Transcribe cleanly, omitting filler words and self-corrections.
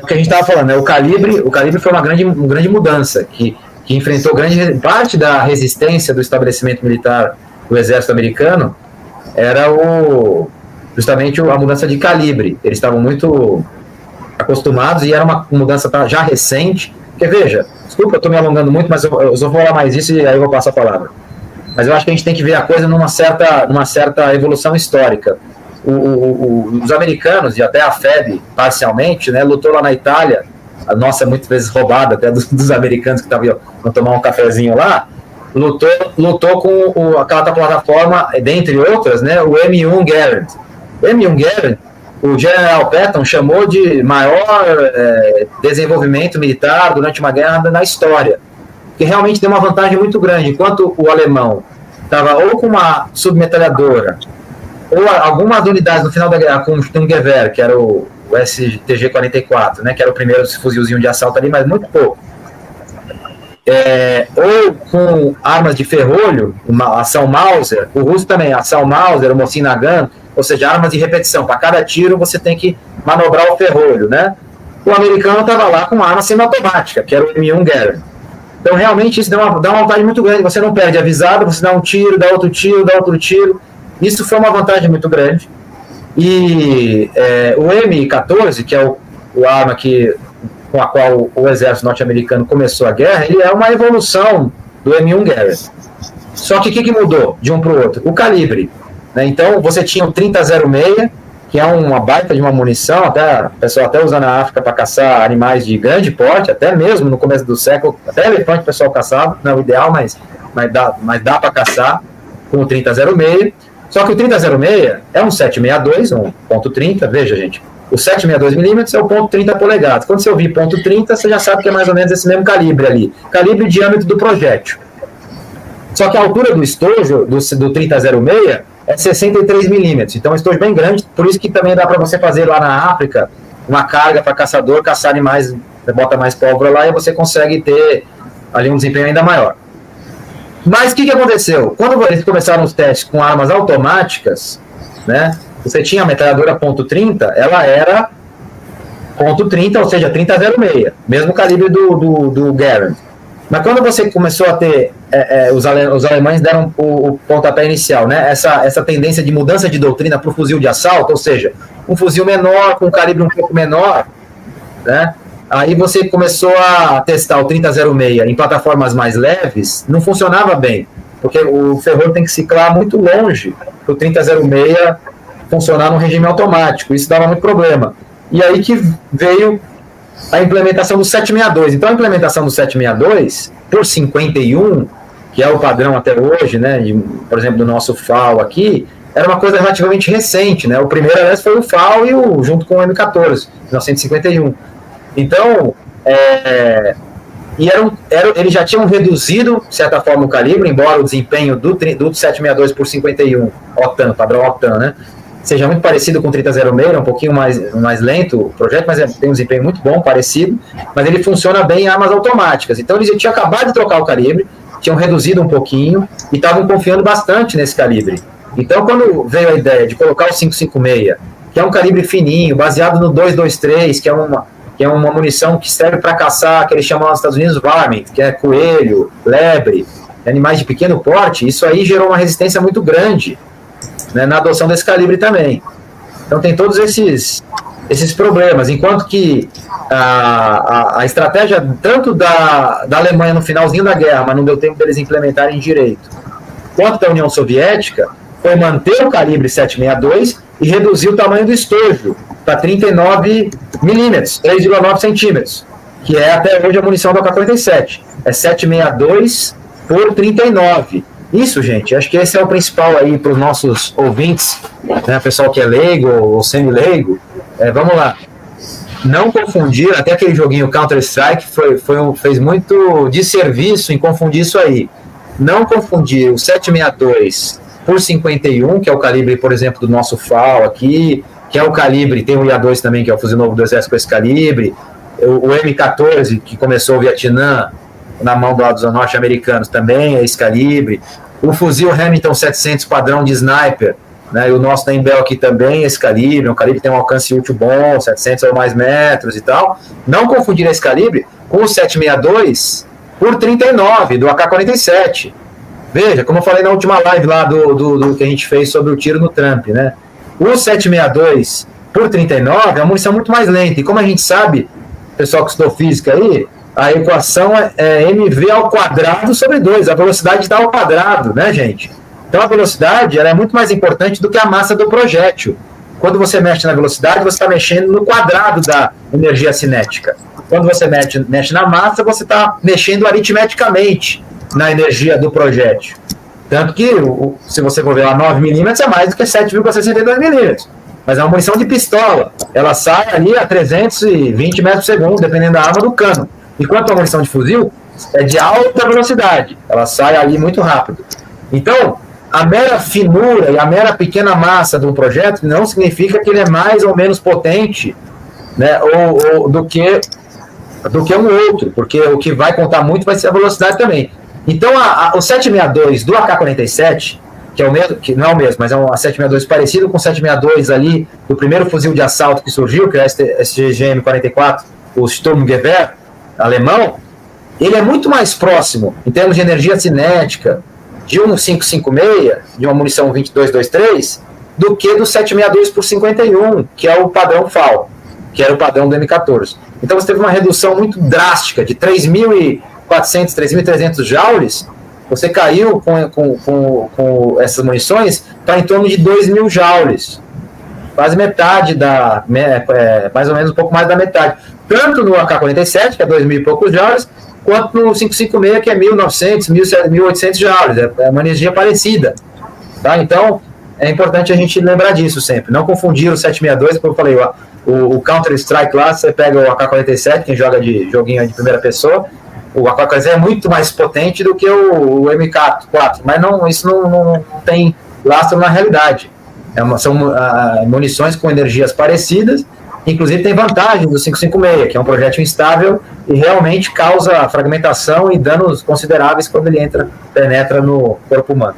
o que a gente estava falando, né? O calibre foi uma grande mudança, que enfrentou grande parte da resistência do estabelecimento militar do exército americano, era justamente a mudança de calibre. Eles estavam muito acostumados e era uma mudança já recente, porque veja, desculpa, eu estou me alongando muito, mas eu só vou falar mais isso e aí eu vou passar a palavra. Mas eu acho que a gente tem que ver a coisa numa certa evolução histórica. Os americanos, e até a FEB, parcialmente, né, lutou lá na Itália, a nossa muitas vezes roubada até dos americanos que estavam tomar um cafezinho lá, lutou com aquela plataforma, dentre outras, né, o M1 Garand. O M1 Garand, o General Patton chamou de maior desenvolvimento militar durante uma guerra na história, que realmente tem uma vantagem muito grande. Enquanto o alemão estava ou com uma submetralhadora, ou algumas unidades no final da guerra com o Sturmgewehr, que era o STG-44, né, que era o primeiro fuzilzinho de assalto ali, mas muito pouco. Ou com armas de ferrolho, uma ação Mauser, o russo também, ação Mauser, o Mosin Nagant, ou seja, armas de repetição. Para cada tiro você tem que manobrar o ferrolho, né? O americano estava lá com uma arma semiautomática, que era o M1 Garand. Então, realmente, isso dá uma vantagem muito grande. Você não perde a visada, você dá um tiro, dá outro tiro, dá outro tiro. Isso foi uma vantagem muito grande. E o M14, que é a arma com a qual o exército norte-americano começou a guerra, ele é uma evolução do M1 Garand. Só que o que mudou de um para o outro? O calibre. Né? Então, você tinha o 30-06, que é uma baita de uma munição, o pessoal até usa na África para caçar animais de grande porte, até mesmo no começo do século, até elefante o pessoal caçava, não é o ideal, mas dá para caçar com o 30-06. Só que o 30-06 é um 762, um ponto .30, veja, gente, o 762mm é o ponto .30 polegadas. Quando você ouvir ponto .30, você já sabe que é mais ou menos esse mesmo calibre ali, calibre e diâmetro do projétil. Só que a altura do estojo do 30-06 é 63mm, então é um estojo bem grande, por isso que também dá para você fazer lá na África uma carga para caçador, caçar animais, você bota mais pólvora lá e você consegue ter ali um desempenho ainda maior. Mas o que aconteceu? Quando eles começaram os testes com armas automáticas, né, você tinha a metralhadora .30, ela era .30, ou seja, 30-06, mesmo calibre do Garand. Mas quando você começou a ter, os alemães deram o pontapé inicial, né? Essa tendência de mudança de doutrina para o fuzil de assalto, ou seja, um fuzil menor, com um calibre um pouco menor, né? Aí você começou a testar o 30-06 em plataformas mais leves, não funcionava bem, porque o ferrolho tem que ciclar muito longe para o 30-06 funcionar no regime automático, isso dava muito problema. E aí que veio a implementação do 762. Então, a implementação do 762 por 51, que é o padrão até hoje, né, por exemplo, do nosso FAL aqui, era uma coisa relativamente recente, né? O primeiro, aliás, foi o FAL junto com o M14, 1951. Então, eles já tinham reduzido, de certa forma, o calibre, embora o desempenho do 762 por 51, OTAN, padrão OTAN, né, seja muito parecido com o 30-06, um pouquinho mais lento o projeto, mas tem um desempenho muito bom, parecido, mas ele funciona bem em armas automáticas. Então eles tinham acabado de trocar o calibre, tinham reduzido um pouquinho e estavam confiando bastante nesse calibre. Então quando veio a ideia de colocar o 5.56, que é um calibre fininho, baseado no 223, que é uma munição que serve para caçar, que eles chamam nos Estados Unidos varmint, que é coelho, lebre, animais de pequeno porte, isso aí gerou uma resistência muito grande, né, na adoção desse calibre também. Então tem todos esses problemas, enquanto que a estratégia tanto da Alemanha no finalzinho da guerra, mas não deu tempo deles implementarem direito, quanto da União Soviética, foi manter o calibre 762 e reduzir o tamanho do estojo para 39 milímetros, 3,9 centímetros, que é até hoje a munição do AK-47. É 762 por 39. Isso, gente, acho que esse é o principal aí para os nossos ouvintes, né, pessoal que é leigo ou semi-leigo. Vamos lá. Não confundir, até aquele joguinho Counter-Strike fez muito desserviço em confundir isso aí. Não confundir o 762 por 51, que é o calibre, por exemplo, do nosso FAL aqui, que é o calibre, tem o IA-2 também, que é o fuzil novo do Exército com esse calibre, o M14, que começou o Vietnã na mão dos norte-americanos, também é esse calibre, o fuzil Remington 700 padrão de sniper, né, e o nosso da Embel aqui também, esse calibre, um calibre que tem um alcance útil bom, 700 ou mais metros e tal. Não confundir esse calibre com o 762 por 39 do AK-47. Veja, como eu falei na última live lá do que a gente fez sobre o tiro no Trump, né? O 762 por 39 é uma munição muito mais lenta. E como a gente sabe, pessoal que estudou física aí, a equação é mv ao quadrado sobre 2. A velocidade está ao quadrado, né, gente? Então a velocidade ela é muito mais importante do que a massa do projétil. Quando você mexe na velocidade, você está mexendo no quadrado da energia cinética. Quando você mexe na massa, você está mexendo aritmeticamente na energia do projétil. Tanto que, se você for ver lá, 9 milímetros é mais do que 7,62 milímetros. Mas é uma munição de pistola. Ela sai ali a 320 metros por segundo, dependendo da arma do cano. Enquanto a munição de fuzil é de alta velocidade. Ela sai ali muito rápido. Então, a mera finura e a mera pequena massa de um projétil não significa que ele é mais ou menos potente, né, do que um outro, porque o que vai contar muito vai ser a velocidade também. Então, o 762 do AK-47, que é o mesmo, que não é o mesmo, mas é um 762 parecido com o 762 ali do primeiro fuzil de assalto que surgiu, que é o SGM-44, o Sturmgewehr alemão, ele é muito mais próximo, em termos de energia cinética, de um 5,56, de uma munição 22,23, do que do 762 por 51, que é o padrão FAL, que era o padrão do M14. Então você teve uma redução muito drástica, de 3.400, 3.300 joules, você caiu com essas munições para em torno de 2.000 joules. Quase metade mais ou menos um pouco mais da metade. Tanto no AK-47, que é 2.000 e poucos joules, quanto no 5,56, que é 1.900, 1.800 joules. É uma energia parecida. Tá? Então, é importante a gente lembrar disso sempre. Não confundir o 762, como eu falei, o Counter-Strike lá, você pega o AK-47, quem joga de joguinho de primeira pessoa, o AK-47 é muito mais potente do que o MK4, mas isso não tem lastro na realidade. São munições com energias parecidas, inclusive tem vantagem do 5,56, que é um projétil instável e realmente causa fragmentação e danos consideráveis quando ele penetra no corpo humano.